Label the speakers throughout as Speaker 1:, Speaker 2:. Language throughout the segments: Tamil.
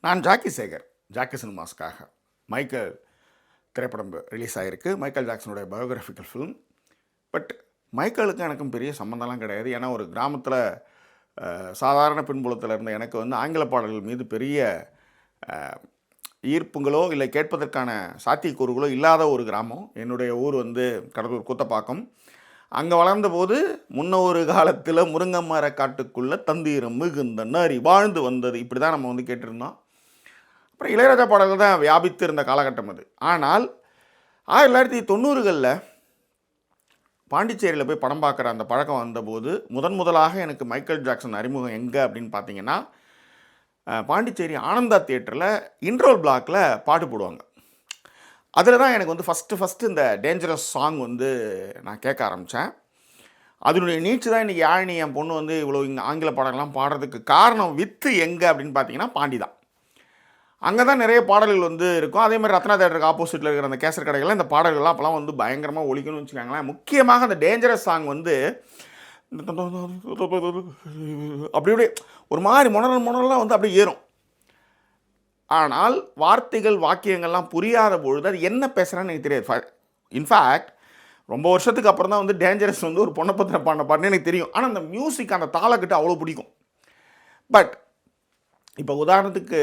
Speaker 1: நான் ஜாக்கி சேகர். ஜாக்கி சினிமாஸ்க்காக மைக்கேல் திரைப்படம் ரிலீஸ் ஆகிருக்கு. மைக்கேல் ஜாக்சனுடைய பயோகிராஃபிக்கல் ஃபிலிம். பட் மைக்கேலுக்கும் எனக்கும் பெரிய சம்மந்தம்லாம் கிடையாது. ஏன்னா ஒரு கிராமத்தில் சாதாரண பின்புலத்தில் இருந்த எனக்கு வந்து ஆங்கில பாடல்கள் மீது பெரிய ஈர்ப்புங்களோ இல்லை கேட்பதற்கான சாத்தியக்கூறுகளோ இல்லாத ஒரு கிராமம். என்னுடைய ஊர் வந்து கடலூர் கூத்தப்பாக்கம். அங்கே வளர்ந்தபோது முன்ன ஒரு காலத்தில் முருங்கம்மர காட்டுக்குள்ளே தந்தீரம் மிகுந்த நரி வாழ்ந்து வந்தது, இப்படி தான் நம்ம வந்து கேட்டிருந்தோம். அப்புறம் இளையராஜா பாடல்கள் தான் வியாபித்து இருந்த காலகட்டம் அது. ஆனால் 1990களில் பாண்டிச்சேரியில் போய் படம் பார்க்குற அந்த பழக்கம் வந்தபோது முதலாக எனக்கு மைக்கேல் ஜாக்சன் அறிமுகம் எங்கே அப்படின்னு பார்த்தீங்கன்னா, பாண்டிச்சேரி ஆனந்தா தியேட்டரில் இன்ட்ரோல் பிளாக்கில் பாட்டு போடுவாங்க. அதில் தான் எனக்கு வந்து ஃபஸ்ட்டு இந்த டேஞ்சரஸ் சாங் வந்து நான் கேட்க ஆரம்பித்தேன். அதனுடைய நீட்சி தான் இன்றைக்கி யாழினி என் பொண்ணு வந்து இவ்வளோ இங்கே ஆங்கில பாடல்கள்லாம் பாடுறதுக்கு காரணம் வித்து எங்கே அப்படின்னு பார்த்தீங்கன்னா பாண்டி தான். அங்கே தான் நிறைய பாடல்கள் வந்து இருக்கும். அதே மாதிரி ரத்னா தேட்டருக்கு ஆப்போசிட்டில் இருக்கிற அந்த கேசர் கடைகள்லாம் இந்த பாடல்கள்லாம் அப்போலாம் வந்து பயங்கரமாக ஒழிக்கணும்னு வச்சுக்காங்களேன். முக்கியமாக அந்த டேஞ்சரஸ் சாங் வந்து அப்படி ஒரு மாதிரி முனரெல்லாம் வந்து அப்படியே ஏறும். ஆனால் வார்த்தைகள் வாக்கியங்கள்லாம் புரியாத பொழுது அது என்ன பேசுகிறான்னு எனக்கு தெரியாது. இன்ஃபேக்ட் ரொம்ப வருஷத்துக்கு அப்புறம் தான் வந்து டேஞ்சரஸ் வந்து ஒரு பொண்ணை பத்திர பாடினு எனக்கு தெரியும். ஆனால் அந்த மியூசிக் அந்த தாளக்கிட்ட அவ்வளோ பிடிக்கும். பட் இப்போ உதாரணத்துக்கு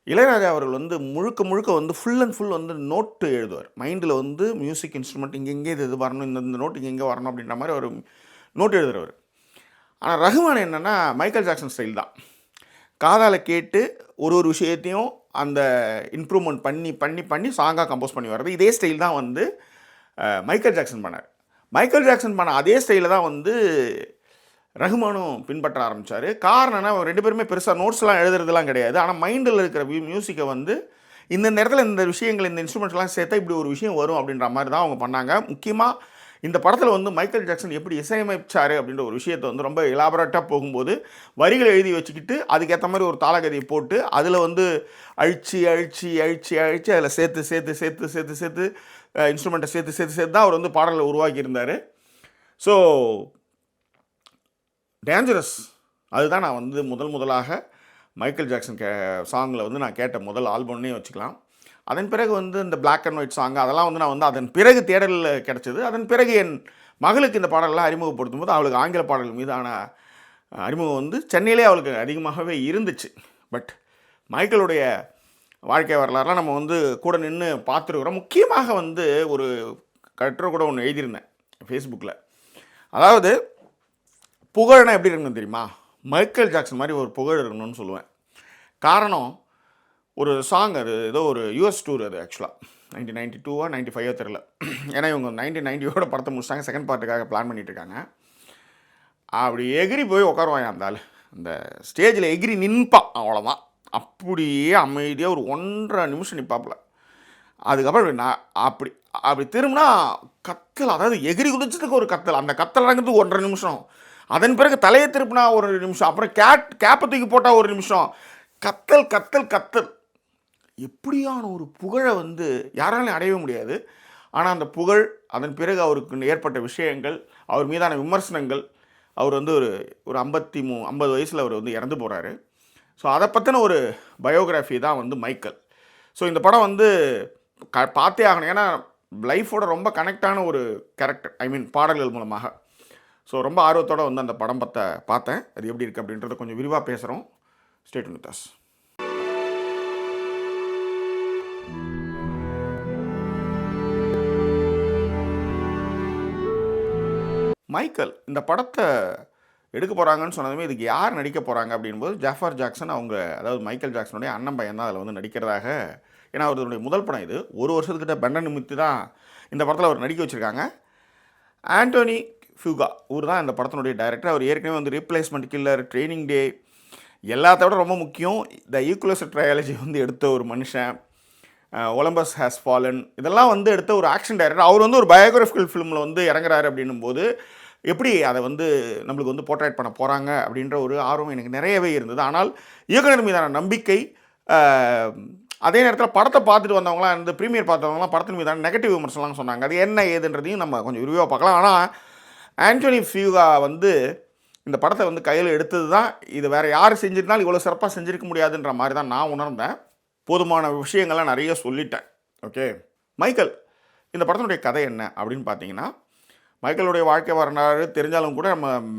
Speaker 1: இளையராஜா அவர்கள் வந்து முழுக்க வந்து ஃபுல் அண்ட் ஃபுல் வந்து நோட்டு எழுதுவார். மைண்டில் வந்து மியூசிக் இன்ஸ்ட்ருமெண்ட் இங்கே இது வரணும், இந்த நோட்டு இங்கே வரணும் அப்படின்ற மாதிரி ஒரு நோட்டு எழுதுறவர். ஆனால் ரஹ்மான் என்னென்னா மைக்கேல் ஜாக்சன் ஸ்டைல் தான். காதால் கேட்டு ஒரு விஷயத்தையும் அந்த இம்ப்ரூவ்மெண்ட் பண்ணி சாங்காக கம்போஸ் பண்ணி வர்றது. இதே ஸ்டைல் தான் வந்து மைக்கேல் ஜாக்சன் பண்ணார். மைக்கேல் ஜாக்சன் பண்ண அதே ஸ்டைலில் தான் வந்து ரஹ்மானும் பின்பற்ற ஆரம்பித்தார். காரணம்னா ரெண்டு பேருமே பெருசாக நோட்ஸ்லாம் எழுதுறதுலாம் கிடையாது. ஆனால் மைண்டில் இருக்கிற மியூசிக்கை வந்து இந்த நேரத்தில் இந்த விஷயங்கள் இந்த இன்ஸ்ட்ருமெண்ட்ஸ்லாம் சேர்த்தா இப்படி ஒரு விஷயம் வரும் அப்படின்ற மாதிரி தான் அவங்க பண்ணாங்க. முக்கியமாக இந்த படத்தில் வந்து மைக்கேல் ஜாக்சன் எப்படி இசையமைச்சார் அப்படின்ற ஒரு விஷயத்தை வந்து ரொம்ப எலாபரேட்டாக போகும்போது வரிகளை எழுதி வச்சுக்கிட்டு அதுக்கேற்ற மாதிரி ஒரு தாளகதியை போட்டு அதில் வந்து அழிச்சு அதில் சேர்த்து இன்ஸ்ட்ருமெண்ட்டை சேர்த்து தான் அவர் வந்து பாடலை உருவாக்கியிருந்தார். ஸோ டேஞ்சரஸ் அதுதான் நான் வந்து முதலாக மைக்கேல் ஜாக்சன் சாங்கில் வந்து நான் கேட்ட முதல் ஆல்பம்னே வச்சுக்கலாம். அதன் பிறகு வந்து இந்த பிளாக் அண்ட் ஒயிட் சாங் அதெல்லாம் வந்து நான் வந்து அதன் பிறகு தேடலில் கிடச்சிது. அதன் பிறகு என் மகளுக்கு இந்த பாடலெலாம் அறிமுகப்படுத்தும் போது அவளுக்கு ஆங்கில பாடல்கள் மீதான அறிமுகம் வந்து சென்னையிலே அவளுக்கு அதிகமாகவே இருந்துச்சு. பட் மைக்கேலுடைய வாழ்க்கை வரலாறுலாம் நம்ம வந்து கூட நின்று பார்த்துருக்குறோம். முக்கியமாக வந்து ஒரு கட்டுரை கூட ஒன்று எழுதியிருந்தேன் ஃபேஸ்புக்கில். அதாவது புகழ்னா எப்படி இருக்கணும் தெரியுமா? மைக்கேல் ஜாக்சன் மாதிரி ஒரு புகழ் இருக்கணும்னு சொல்லுவேன். காரணம், ஒரு சாங் அது ஏதோ ஒரு யூஎஸ் டூர், அது ஆக்சுவலாக 1992 95 தெரியல. ஏன்னா இவங்க 1990 படத்தை முடிச்சிட்டாங்க, செகண்ட் பார்ட்டுக்காக பிளான் பண்ணிகிட்ருக்காங்க. அப்படி எகிரி போய் உட்காருவாங்க அந்த ஆள், அந்த ஸ்டேஜில் எகிரி நின்பான், அவ்வளோதான். அப்படியே அமைதியாக ஒரு 1.5 நிமிஷம் நிற்பாப்பில். அதுக்கப்புறம் நான் அப்படி திரும்பினா கத்தல், அதாவது எகிரி குதிச்சதுக்கு ஒரு கத்தல், அந்த கத்தல் இறங்கிறதுக்கு 1.5 நிமிஷம். அதன் பிறகு தலையை திருப்பினா 1 நிமிஷம், அப்புறம் கேப்பை தூக்கி போட்டால் 1 நிமிஷம். கத்தல் எப்படியான ஒரு புகழை வந்து யாராலையும் அடையவே முடியாது. ஆனால் அந்த புகழ், அதன் பிறகு அவருக்கு ஏற்பட்ட விஷயங்கள், அவர் மீதான விமர்சனங்கள், அவர் வந்து ஒரு 50 வயசில் அவர் வந்து இறந்து போகிறாரு. ஸோ அதை பற்றின ஒரு பயோகிராஃபி தான் வந்து மைக்கேல். ஸோ இந்த படம் வந்து பார்த்தே ஆகணும். ஏன்னா லைஃபோட ரொம்ப கனெக்டான ஒரு கேரக்டர், பாடல்கள் மூலமாக. ஸோ ரொம்ப ஆர்வத்தோடு வந்து அந்த படம் பார்த்தேன். அது எப்படி இருக்குது அப்படின்றத கொஞ்சம் விரிவாக பேசுகிறோம். Stay tune with us. Michael இந்த படத்தை எடுக்க போகிறாங்கன்னு சொன்னதுமே இதுக்கு யார் நடிக்க போகிறாங்க அப்படின்போது ஜாஃபர் ஜாக்சன், அவங்க அதாவது மைக்கேல் ஜாக்சனுடைய அண்ணன் பையன் தான் அதில் வந்து நடிக்கிறதாக. ஏன்னா அவருடைய முதல் படம் இது. ஒரு வருஷத்துக்கிட்ட பெண்டன் நிமித்து தான் இந்த படத்தில் அவர் நடிக்க வச்சுருக்காங்க. ஆண்டோனி ஃபியூகா இவர் தான் இந்த படத்தினுடைய டைரக்டர். அவர் ஏற்கனவே வந்து ரீப்ளேஸ்மெண்ட் கில்லர், ட்ரைனிங் டே, எல்லாத்த விட ரொம்ப முக்கியம் த ஈக்குவலஸ் ட்ரையாலஜி வந்து எடுத்த ஒரு மனுஷன், ஒலம்பஸ் ஹேஸ் ஃபாலன், இதெல்லாம் வந்து எடுத்த ஒரு ஆக்ஷன் டைரக்டர். அவர் வந்து ஒரு பயோகிராஃபிக்கல் ஃபிலிமில் வந்து இறங்குறாரு அப்படின்னும் போது எப்படி அதை வந்து நம்மளுக்கு வந்து போர்ட்ரேட் பண்ண போகிறாங்க அப்படின்ற ஒரு ஆர்வம் எனக்கு நிறையவே இருந்தது. ஆனால் இயக்குனர் மீதான நம்பிக்கை, அதே நேரத்தில் படத்தை பார்த்துட்டு வந்தவங்களாம் இந்த ப்ரீமியர் பார்த்தவங்களாம் படத்தின் மீதான நெகட்டிவ் விமர்சனம்லாம் சொன்னாங்க. அது என்ன ஏதுன்றதையும் நம்ம கொஞ்சம் விரிவாக பார்க்கலாம். ஆனால் ஆண்டோனி ஃபியூகா வந்து இந்த படத்தை வந்து கையில் எடுத்தது தான். இது வேறு யார் செஞ்சிருந்தாலும் இவ்வளோ சிறப்பாக செஞ்சுருக்க முடியாதுன்ற மாதிரி தான் நான் உணர்ந்தேன். போதுமான விஷயங்கள்லாம் நிறைய சொல்லிட்டேன். ஓகே, மைக்கேல் இந்த படத்தினுடைய கதை என்ன அப்படின்னு பார்த்தீங்கன்னா, மைக்கேலுடைய வாழ்க்கை வரலாறு தெரிஞ்சாலும் கூட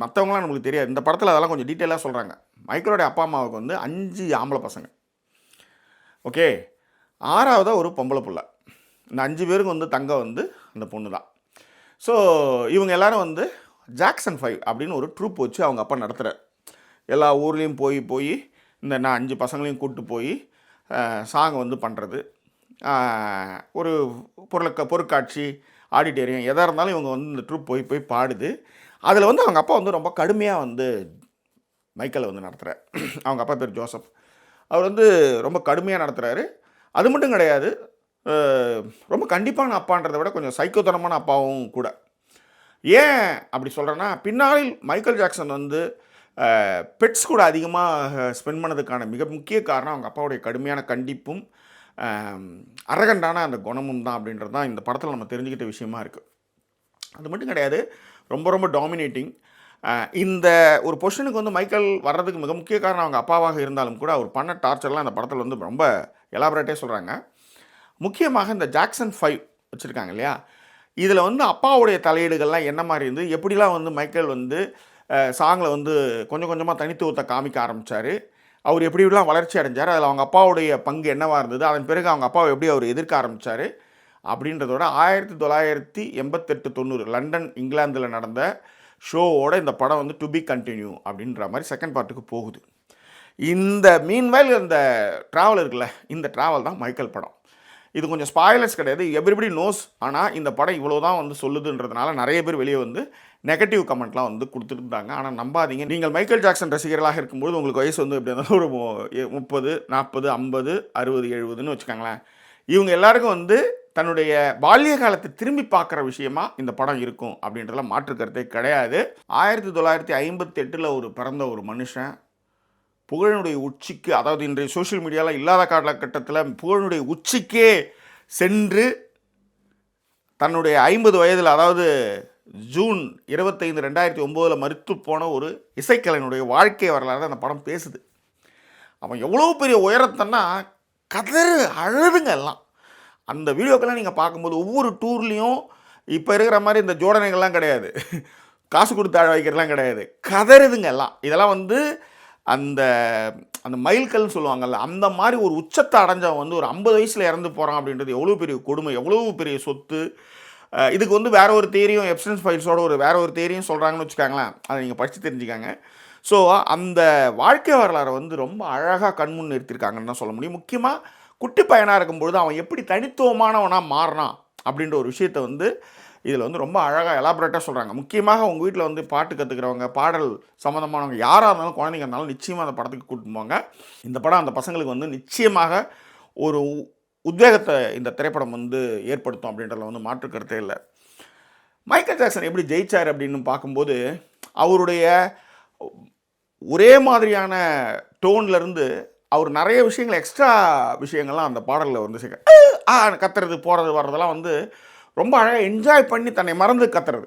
Speaker 1: மற்றவங்களாம் நமக்கு தெரியாது. இந்த படத்தில் அதெல்லாம் கொஞ்சம் டீட்டெயிலாக சொல்கிறாங்க. மைக்கேலுடைய அப்பா அம்மாவுக்கு வந்து 5 ஆம்பளை பசங்க. ஓகே, 6வதாக ஒரு பொம்பளை புள்ள. இந்த 5 பேருக்கு வந்து தங்க வந்து அந்த பொண்ணு தான். ஸோ இவங்க எல்லோரும் வந்து ஜாக்சன் 5 அப்படின்னு ஒரு ட்ரூப் வச்சு அவங்க அப்பா நடத்துகிறார். எல்லா ஊர்லேயும் போய் இந்த 5 பசங்களையும் கூப்பிட்டு போய் சாங் வந்து பண்ணுறது, ஒரு பொருட்காட்சி, ஆடிட்டோரியம் எதாக இருந்தாலும் இவங்க வந்து இந்த ட்ரூப் போய் பாடுது. அதில் வந்து அவங்க அப்பா வந்து ரொம்ப கடுமையாக வந்து மைக்கேலை வந்து நடத்துகிறார். அவங்க அப்பா பேர் ஜோசப். அவர் வந்து ரொம்ப கடுமையாக நடத்துகிறாரு. அது மட்டும் கிடையாது, ரொம்ப கண்டிப்பான அப்பான்றதை விட கொஞ்சம் சைக்கோத்தனமான அப்பாவும் கூட. ஏன் அப்படி சொல்கிறேன்னா, பின்னாளில் மைக்கேல் ஜாக்சன் வந்து பெட்ஸ் கூட அதிகமாக ஸ்பெண்ட் பண்ணதுக்கான மிக முக்கிய காரணம் அவங்க அப்பாவுடைய கடுமையான கண்டிப்பும் அரகண்டான அந்த குணமும் தான் அப்படின்றது தான் இந்த படத்தில் நம்ம தெரிஞ்சுக்கிட்ட விஷயமா இருக்குது. அது மட்டும் கிடையாது, ரொம்ப ரொம்ப டாமினேட்டிங். இந்த ஒரு பொசிஷனுக்கு வந்து மைக்கேல் வர்றதுக்கு மிக முக்கிய காரணம் அவங்க அப்பாவாக இருந்தாலும் கூட அவர் பண்ண டார்ச்சர்லாம் இந்த படத்தில் வந்து ரொம்ப எலாபரேட்டே சொல்கிறாங்க. முக்கியமாக இந்த ஜாக்சன் 5 வச்சுருக்காங்க இல்லையா, இதில் வந்து அப்பாவுடைய தலையீடுகள்லாம் என்ன மாதிரி இருந்து, எப்படிலாம் வந்து மைக்கேல் வந்து சாங்கில் வந்து கொஞ்சம் கொஞ்சமாக தனித்துவத்தை காமிக்க ஆரம்பித்தார், அவர் எப்படிலாம் வளர்ச்சி அடைஞ்சார், அதில் அவங்க அப்பாவுடைய பங்கு என்னவாக இருந்தது, அதன் பிறகு அவங்க அப்பாவை எப்படி அவர் எதிர்க்க ஆரம்பித்தார் அப்படின்றதோட 1988-90 லண்டன் இங்கிலாந்தில் நடந்த ஷோவோட இந்த படம் வந்து டு பி கண்டினியூ அப்படின்ற மாதிரி செகண்ட் பார்ட்டுக்கு போகுது. இந்த மீன்வேல் இந்த ட்ராவல் இருக்குல்ல, இந்த ட்ராவல் தான் மைக்கேல் படம். இது கொஞ்சம் ஸ்பாய்லர்ஸ் கிடையாது, எவ்ரிபடி நோஸ். ஆனால் இந்த படம் இவ்வளோ தான் வந்து சொல்லுதுன்றதுனால நிறைய பேர் வெளியே வந்து நெகட்டிவ் கமெண்ட்லாம் வந்து கொடுத்துருந்தாங்க. ஆனால் நம்பாதீங்க, நீங்கள் மைக்கேல் ஜாக்சன் ரசிகர்களாக இருக்கும்போது உங்களுக்கு வயசு வந்து எப்படி இருந்தாலும் ஒரு 30, 40, 50, 60, 70ன்னு வச்சுக்கோங்களேன். இவங்க எல்லாருக்கும் வந்து தன்னுடைய பால்ய காலத்தை திரும்பி பார்க்குற விஷயமா இந்த படம் இருக்கும் அப்படின்றதுலாம் மாற்று கருத்தே கிடையாது. 1958 ஒரு பிறந்த ஒரு மனுஷன் புகழினுடைய உச்சிக்கு, அதாவது இன்றைய சோஷியல் மீடியாவில் இல்லாத காலகட்டத்தில் புகழினுடைய உச்சிக்கே சென்று தன்னுடைய 50 வயதில், அதாவது ஜூன் 25, 2009 மரித்து போன ஒரு இசைக்கலைஞனுடைய வாழ்க்கை வரலாறு அந்த படம் பேசுது. அவன் எவ்வளோ பெரிய உயரத்தைன்னா கதறு அழுதுங்க எல்லாம். அந்த வீடியோக்கெல்லாம் நீங்கள் பார்க்கும்போது ஒவ்வொரு டூர்லேயும் இப்போ இருக்கிற மாதிரி இந்த ஜோடனைகள்லாம் கிடையாது, காசு கொடுத்து அழ வைக்கிறதுலாம் கிடையாது, கதறுதுங்க எல்லாம். இதெல்லாம் வந்து அந்த அந்த மைல்கல்னு சொல்லுவாங்கள்ல, அந்த மாதிரி ஒரு உச்சத்தை அடைஞ்சவன் வந்து ஒரு 50 வயசில் இறந்து போகிறான் அப்படின்றது எவ்வளோ பெரிய கொடுமை, எவ்வளோ பெரிய சொத்து. இதுக்கு வந்து வேறு ஒரு தேரியும் எப்ஸ்டன்ஸ் ஃபைல்ஸோட வேறு ஒரு தேரியும் சொல்கிறாங்கன்னு வச்சுக்காங்களேன், அதை நீங்கள் படித்து தெரிஞ்சுக்காங்க. ஸோ அந்த வாழ்க்கை வரலாறை வந்து ரொம்ப அழகாக கண்முன் நிறுத்தியிருக்காங்கன்னு தான் சொல்ல முடியும். முக்கியமாக குட்டி பையனாக இருக்கும்பொழுது அவன் எப்படி தனித்துவமானவனாக மாறினான் அப்படின்ற ஒரு விஷயத்தை வந்து இதில் வந்து ரொம்ப அழகாக எலாபரேட்டாக சொல்கிறாங்க. முக்கியமாக உங்கள் வீட்டில் வந்து பாட்டு கற்றுக்கிறவங்க, பாடல் சம்மந்தமானவங்க யாராக இருந்தாலும், குழந்தைங்க இருந்தாலும் நிச்சயமாக அந்த படத்துக்கு கூட்டிட்டு போங்க. இந்த படம் அந்த பசங்களுக்கு வந்து நிச்சயமாக ஒரு உத்வேகத்தை இந்த திரைப்படம் வந்து ஏற்படுத்தும் அப்படின்றதுல வந்து மாற்று கருத்தே இல்லை. மைக்கேல் ஜாக்சன் எப்படி ஜெயிச்சார் அப்படின்னு பார்க்கும்போது, அவருடைய ஒரே மாதிரியான டோன்லேருந்து அவர் நிறைய விஷயங்கள், எக்ஸ்ட்ரா விஷயங்கள்லாம் அந்த பாடலில் வந்து கத்துறது போகிறது வர்றதெல்லாம் வந்து ரொம்ப அழகாக என்ஜாய் பண்ணி தன்னை மறந்து கத்துறது.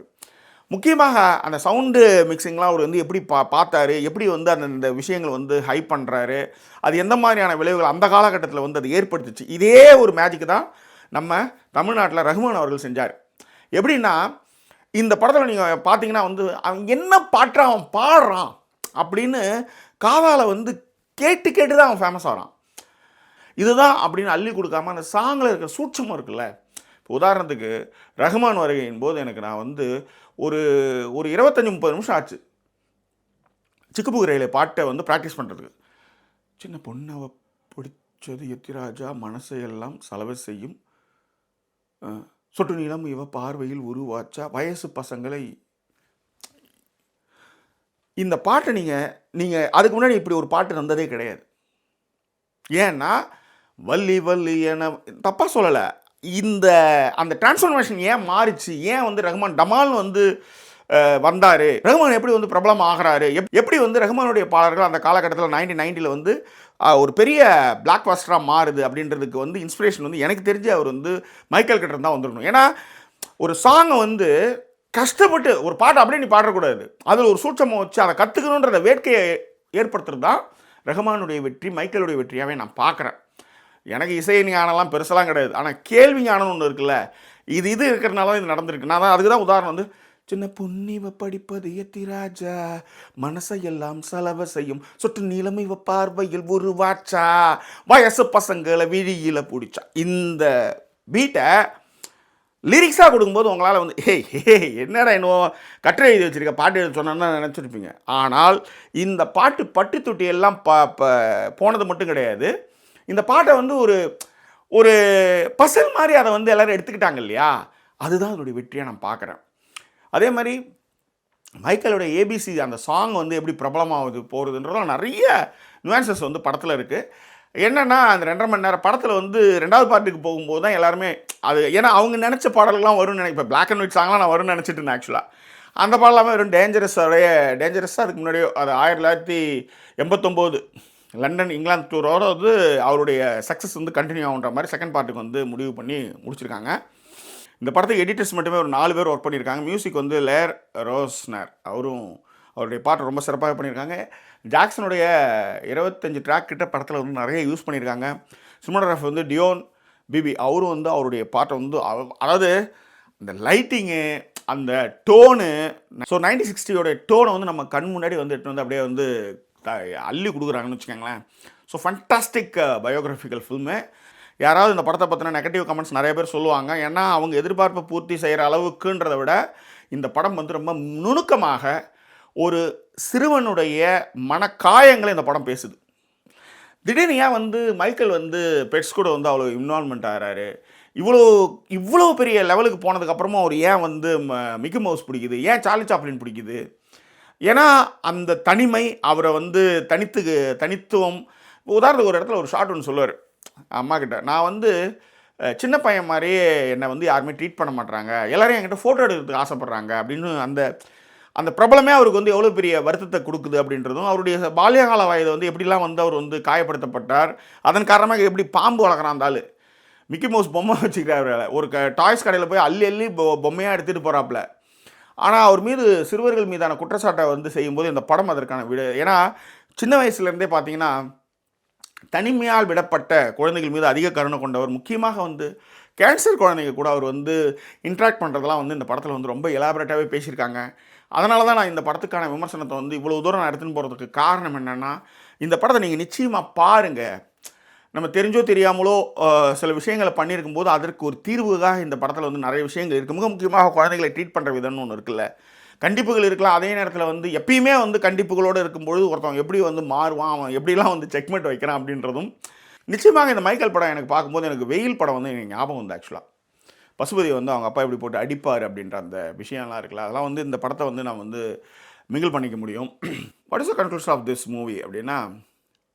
Speaker 1: முக்கியமாக அந்த சவுண்டு மிக்சிங்லாம் அவர் வந்து எப்படி பார்த்தாரு, எப்படி வந்து அந்த விஷயங்கள் வந்து ஹைப் பண்ணுறாரு, அது எந்த மாதிரியான விளைவுகள் அந்த காலகட்டத்தில் வந்து அது ஏற்படுத்துச்சு. இதே ஒரு மேஜிக் தான் நம்ம தமிழ்நாட்டில் ரஹ்மான் அவர்கள் செஞ்சார். எப்படின்னா, இந்த படத்தில் நீங்கள் பார்த்தீங்கன்னா வந்து அவன் என்ன பாட்டு அவன் பாடுறான் அப்படின்னு காதால் வந்து கேட்டு கேட்டு தான் அவன் ஃபேமஸ் ஆகிறான். இதுதான் அப்படின்னு அள்ளி கொடுக்காம அந்த சாங்கில் இருக்கிற சூட்சமும் இருக்குல்ல. இப்போ உதாரணத்துக்கு ரஹ்மான் வருகையின் போது எனக்கு நான் வந்து ஒரு 25-30 நிமிஷம் ஆச்சு சிக்குபுக்கு ரயிலே பாட்டை வந்து ப்ராக்டிஸ் பண்ணுறதுக்கு. சின்ன பொண்ணை பிடிச்சது எத்திராஜா மனசையெல்லாம் சலவை செய்யும், சொட்டு நீளம் இவ பார்வையில் உருவாச்சா, வயசு பசங்களை. இந்த பாட்டை நீங்கள் அதுக்கு முன்னாடி இப்படி ஒரு பாட்டு வந்ததே கிடையாது. ஏன்னா வள்ளி வள்ளி என தப்பாக சொல்லலை, அந்த டிரான்ஸ்ஃபர்மேஷன் ஏன் மாறிச்சு, ஏன் வந்து ரஹ்மான் டமால்னு வந்து வந்தார், ரஹ்மான் எப்படி வந்து பிரபலம் ஆகிறாரு, எப்படி வந்து ரஹ்மானுடைய பாடல்கள் அந்த காலகட்டத்தில் 1990 வந்து ஒரு பெரிய பிளாக் பாஸ்டராக மாறுது அப்படின்றதுக்கு வந்து இன்ஸ்பிரேஷன் வந்து எனக்கு தெரிஞ்சு அவர் வந்து மைக்கேல் கிட்ட தான் வந்துடணும். ஏன்னா ஒரு சாங்கை வந்து கஷ்டப்பட்டு ஒரு பாட்டை அப்படியே நீ பாடக்கூடாது, அதில் ஒரு சூட்சமாக வச்சு அதை கற்றுக்கணுன்ற வேட்கையை ஏற்படுத்துறது தான் ரஹ்மானுடைய வெற்றி, மைக்கேலுடைய வெற்றியாகவே நான் பார்க்குறேன். எனக்கு இசை ஞானம்லாம் பெருசெல்லாம் கிடையாது, ஆனால் கேள்வி ஞானம்னு ஒன்று இருக்குல்ல, இது இருக்கிறனால தான் இது நடந்திருக்கு. நான் தான் அதுக்கு தான் உதாரணம் வந்து, சின்ன புண்ணிவ படிப்பது எத்திராஜா மனசையெல்லாம் செலவு செய்யும் சொட்டு நீளம் இவ பார்வையில் உருவாச்சா வயசு பசங்களை விழியில பிடிச்சா. இந்த பீட்டை லிரிக்ஸாக கொடுக்கும்போது உங்களால் வந்து என்னடா இன்னும் கட்டுரை எழுதி வச்சுருக்க பாட்டு எழுதி சொன்னா நினச்சிருப்பீங்க. ஆனால் இந்த பாட்டு பட்டு தொட்டி எல்லாம் போனது மட்டும் கிடையாது, இந்த பாட்டை வந்து ஒரு ஒரு பசல் மாதிரி அதை வந்து எல்லோரும் எடுத்துக்கிட்டாங்க இல்லையா, அதுதான் அதனுடைய வெற்றியாக நான் பார்க்குறேன். அதே மாதிரி மைக்கேலோட ஏபிசி அந்த சாங் வந்து எப்படி பிரபலமாகுது போகிறதுன்றதும் நிறைய நுவான்சஸ் வந்து படத்தில் இருக்குது. என்னென்னா அந்த 2.5 மணி நேரம் படத்தில் வந்து 2வது பார்ட்டுக்கு போகும்போது தான் எல்லாருமே அது, ஏன்னா அவங்க நினச்ச பாடல்கள்லாம் வரும்னு நினைப்பேன். இப்போ பிளாக் அண்ட் ஒயிட் சாங்லாம் நான் வரும்னு நினச்சிட்டு இருந்தேன் ஆக்சுவலாக. அந்த பாடலாமே வெறும் டேஞ்சரஸாக அதுக்கு முன்னாடி அது 1989 லண்டன் இங்கிலாந்து டூரோட வந்து அவருடைய சக்ஸஸ் வந்து கண்டினியூ ஆகுன்ற மாதிரி செகண்ட் பார்ட்டுக்கு வந்து முடிவு பண்ணி முடிச்சிருக்காங்க. இந்த படத்துக்கு எடிட்டர்ஸ் மட்டுமே ஒரு 4 பேர் ஒர்க் பண்ணியிருக்காங்க. மியூசிக் வந்து லேர் ரோஸ்னர், அவருடைய பாட்டு ரொம்ப சிறப்பாக பண்ணியிருக்காங்க. ஜாக்சனுடைய 25 ட்ராக் கிட்ட படத்தில் வந்து நிறைய யூஸ் பண்ணியிருக்காங்க. சினிமாட்டோகிராஃபர் வந்து டியோன் பிபி, அவரும் வந்து அவருடைய பாட்டை வந்து அதாவது அந்த லைட்டிங்கு, அந்த டோனு, ஸோ 1960 டோனை வந்து நம்ம கண் முன்னாடி வந்து எடுத்து வந்து அப்படியே வந்து அள்ளி கொடுக்குறாங்கன்னு வச்சுக்கோங்களேன். So fantastic biographical film. யாராவது இந்த படத்தை பற்றின நெகட்டிவ் கமெண்ட்ஸ் நிறைய பேர் சொல்லுவாங்க, ஏன்னா அவங்க எதிர்பார்ப்பை பூர்த்தி செய்கிற அளவுக்குன்றதை விட இந்த படம் வந்து ரொம்ப நுணுக்கமாக ஒரு சிறுவனுடைய மனக்காயங்களை இந்த படம் பேசுது. திடீர்னு ஏன் வந்து மைக்கேல் வந்து பெட்ஸ் கூட வந்து அவ்வளோ இன்வால்மெண்ட் ஆகிறாரு, இவ்வளோ பெரிய லெவலுக்கு போனதுக்கப்புறமா அவர் ஏன் வந்து மிக்கி மவுஸ் பிடிக்குது, ஏன் சார்லி சாப்ளின் பிடிக்குது? ஏன்னா அந்த தனிமை அவரை வந்து தனித்துவம். உதாரணத்துக்கு ஒரு இடத்துல ஒரு ஷார்ட் ஒன்று சொல்லுவார் அம்மா கிட்ட, நான் வந்து சின்ன பையன் மாதிரியே என்னை வந்து யாருமே ட்ரீட் பண்ண மாட்டாங்க, எல்லோரும் என்கிட்ட ஃபோட்டோ எடுக்கிறதுக்கு ஆசைப்பட்றாங்க அப்படின்னு. அந்த பிரபலமே அவருக்கு வந்து எவ்வளோ பெரிய வருத்தத்தை கொடுக்குது அப்படின்றதும், அவருடைய பால்யகால வயதை வந்து எப்படிலாம் வந்து அவர் வந்து காயப்படுத்தப்பட்டார், அதன் காரணமாக எப்படி பாம்பு வளர்க்குறான் அந்த ஆள். மிக்கி மவுஸ் பொம்மை வச்சுக்கிறாரு, ஒரு டாய்ஸ் கடையில் போய் அள்ளி பொம்மையாக எடுத்துகிட்டு போகிறாப்புல. ஆனால் அவர் மீது சிறுவர்கள் மீதான குற்றச்சாட்டை வந்து செய்யும்போது இந்த படம் அதற்கான ஏன்னா சின்ன வயசுலேருந்தே பார்த்தீங்கன்னா தனிமையால் விடப்பட்ட குழந்தைகள் மீது அதிக கருணை கொண்டவர். முக்கியமாக வந்து கேன்சர் குழந்தைங்க கூட அவர் வந்து இன்ட்ராக்ட் பண்ணுறதெல்லாம் வந்து இந்த படத்தில் வந்து ரொம்ப எலாபரேட்டாகவே பேசியிருக்காங்க. அதனால தான் நான் இந்த படத்துக்கான விமர்சனத்தை வந்து இவ்வளோ தூரம் நான் எடுத்துன்னு போகிறதுக்கு காரணம் என்னென்னா, இந்த படத்தை நீங்கள் நிச்சயமாக பாருங்கள். நம்ம தெரிஞ்சோ தெரியாமலோ சில விஷயங்களை பண்ணியிருக்கும் போது அதற்கு ஒரு தீர்வுக்காக இந்த படத்தில் வந்து நிறைய விஷயங்கள் இருக்குது. மிக முக்கியமாக குழந்தைகளை ட்ரீட் பண்ணுற விதம்னு ஒன்று இருக்குல்ல, கண்டிப்புகள் இருக்கலாம், அதே நேரத்தில் வந்து எப்பயுமே வந்து கண்டிப்புகளோடு இருக்கும்பொழுது ஒருத்தவங்க எப்படி வந்து மாறுவான், அவன் எப்படிலாம் வந்து செக்மெண்ட் வைக்கிறான் அப்படின்றதும். நிச்சயமாக இந்த மைக்கேல் படம் எனக்கு பார்க்கும்போது எனக்கு வெயில் படம் வந்து எனக்கு ஞாபகம் வந்து ஆக்சுவலாக பசுபதி வந்து அவங்க அப்பா இப்படி போட்டு அடிப்பார் அப்படின்ற அந்த விஷயம்லாம் இருக்குல்ல, அதெல்லாம் வந்து இந்த படத்தை வந்து நான் வந்து மிங்கிள் பண்ணிக்க முடியும். What is the conclusion of this movie அப்படின்னா,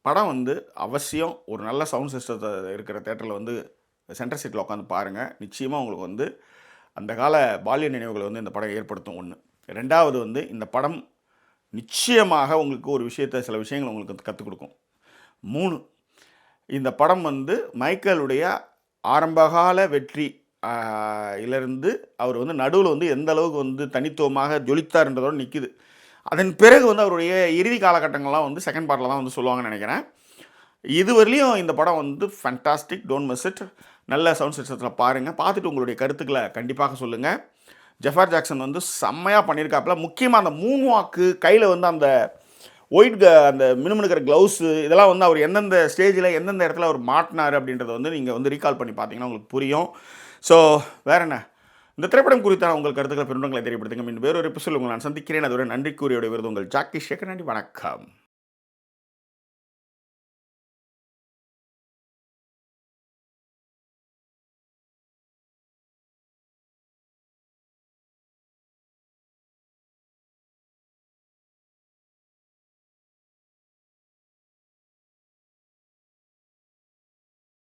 Speaker 1: படம் வந்து அவசியம் ஒரு நல்ல சவுண்ட் சிஸ்டத்தை இருக்கிற தேட்டரில் வந்து சென்டர் சீட்டில் உட்காந்து பாருங்கள். நிச்சயமாக உங்களுக்கு வந்து அந்த கால பால்ய நினைவுகளை வந்து இந்த படம் ஏற்படுத்தும். 1. 2வது வந்து இந்த படம் நிச்சயமாக உங்களுக்கு ஒரு சில விஷயங்கள் உங்களுக்கு கற்றுக் கொடுக்கும். 3, இந்த படம் வந்து மைக்கேலுடைய ஆரம்பகால வெற்றி இலிருந்து அவர் வந்து நடுவில் வந்து எந்த அளவுக்கு வந்து தனித்துவமாக ஜொலித்தார்ன்றதோடு நிற்கிது. அதன் பிறகு வந்து அவருடைய இறுதி காலகட்டங்கள்லாம் வந்து செகண்ட் பார்ட்டில் தான் வந்து சொல்லுவாங்கன்னு நினைக்கிறேன். இதுவரையிலையும் இந்த படம் வந்து ஃபண்டாஸ்டிக், டோன்ட் மிஸ் இட். நல்ல சவுண்ட் சிஸ்டத்தில் பாருங்கள், பார்த்துட்டு உங்களுடைய கருத்துக்களை கண்டிப்பாக சொல்லுங்கள். ஜெஃபர் ஜாக்சன் வந்து செம்மையாக பண்ணியிருக்காப்புல. முக்கியமாக அந்த மூன் வாக்கு, கையில் வந்து அந்த அந்த மினுமினுக்கிற க்ளவுஸு, இதெல்லாம் வந்து அவர் எந்தெந்த ஸ்டேஜில் எந்தெந்த இடத்துல அவர் மாட்டினார் அப்படின்றத வந்து நீங்கள் வந்து ரீகால் பண்ணி பார்த்தீங்கன்னா உங்களுக்கு புரியும். ஸோ வேறு என்ன, இந்த திரைப்படம் குறித்தான உங்கள் கருத்துக்களை பெருண்டங்களை தெரியப்படுத்துங்க. மீண்டும் வேறொரு எபிசோட் உங்களை நான் சந்திக்கிறேன். அதுவரை நன்றி கூறியோட விருது உங்கள் ஜாக்கி சேகர். நன்றி, வணக்கம்.